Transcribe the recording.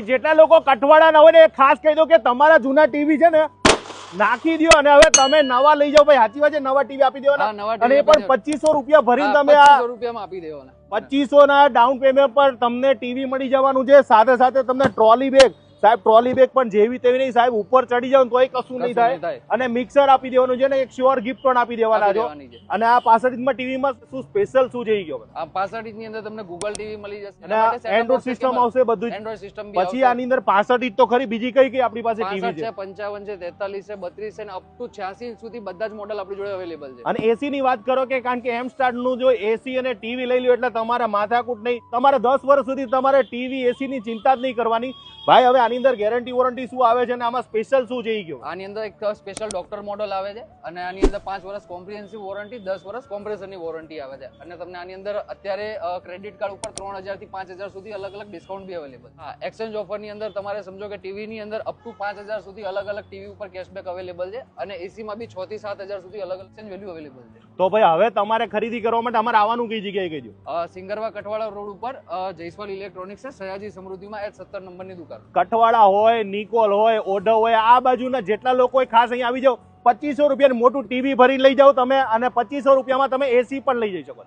જેટલા લોકો કઠવાડા ના હોય ને ખાસ કહી દો કે તમારા જૂના ટીવી છે ને નાખી દો અને હવે તમે નવા લઈ જાઓ ભાઈ. સાચી વાત છે, નવા ટીવી આપી દેવાના અને એ પણ 2500 રૂપિયા ભરીને તમે આ 2500 રૂપિયામાં આપી દેવાના. 2500 ના ડાઉન પેમેન્ટ પર તમને ટીવી મળી જવાનું છે. સાથે સાથે તમને ટ્રોલી બેગ, સાહેબ ટ્રોલી બેગ પણ જેવી તેવી નહીં સાહેબ, ઉપર ચડી જાવ તોય કશું નહીં થાય. અને મિક્સર આપી દેવાનું છે ને એક શ્યોર ગિફ્ટ પણ આપી દેવાના છો. અને આ 65 ઇંચમાં ટીવીમાં શું સ્પેશિયલ શું જઈ ગયો? આ 65 ઇંચની અંદર તમને ગૂગલ ટીવી મળી જશે અને એન્ડ્રોઇડ સિસ્ટમ આવશે બધું. એન્ડ્રોઇડ સિસ્ટમ પછી આની અંદર 65 ઇંચ તો ખરી, બીજી કઈ કઈ આપણી પાસે ટીવી છે? 55 છે, 43 છે, 32 છે અને અપ ટુ 86 ઇંચ સુધી બધા જ મોડેલ આપણી જોડે અવેલેબલ છે. અને એસી ની વાત કરો કે કારણ કે એમ સ્ટાર્ટ નું જો એસી અને ટીવી લઈ લ્યો એટલે તમારે માથાકૂટ નહીં, તમારે 10 વર્ષ સુધી તમારે ટીવી એસી ની ચિંતા જ નહીં કરવાની. ભાઈ હવે આની અંદર ગેરંટી વોરંટી શું આવે છે અને આમાં સ્પેશિયલ શું જઈ ગયો? આની અંદર એક સ્પેશિયલ ડોક્ટર મોડલ આવે છે અને આની અંદર 5 વર્ષ કોમ્પ્રિહેન્સિવ વોરંટી, 10 વર્ષ કોમ્પ્રેસરની વોરંટી આવે છે. અને તમને આની અંદર અત્યારે ક્રેડિટ કાર્ડ ઉપર 3000 થી 5000 સુધી અલગ અલગ ડિસ્કાઉન્ટ બી અવેલેબલ. હા, એક્સચેન્જ ઓફર ની અંદર તમારે સમજો કે ટીવી ની અંદર અપ ટુ 5000 સુધી અલગ અલગ ટીવી ઉપર કેશબેક અવેલેબલ છે અને એસી માં બી 6 થી 7000 સુધી અલગ અલગ એક્સચેન્જ વેલ્યુ અવેલેબલ છે. તો ભાઈ હવે તમારે ખરીદી કરવા માટે અમારે આવવાનું કઈ જગ્યાએ કહેજો? સિંગરવા કઠવાડા રોડ ઉપર જયસ્વાલ ઇલેક્ટ્રોનિક્સ છે, સયાજી સમૃદ્ધિમાં H17 નંબરની દુકાન. કઠવાડા હોય, નિકોલ હોય, ઓઢવ હોય, આ બાજુના જેટલા લોકો હોય ખાસ અહીંયા આવી જાઓ. 2500 રૂપિયાનું મોટું ટીવી ભરી લઈ જાઓ તમે અને 2500 રૂપિયામાં તમે એસી પણ લઈ જઈ શકો.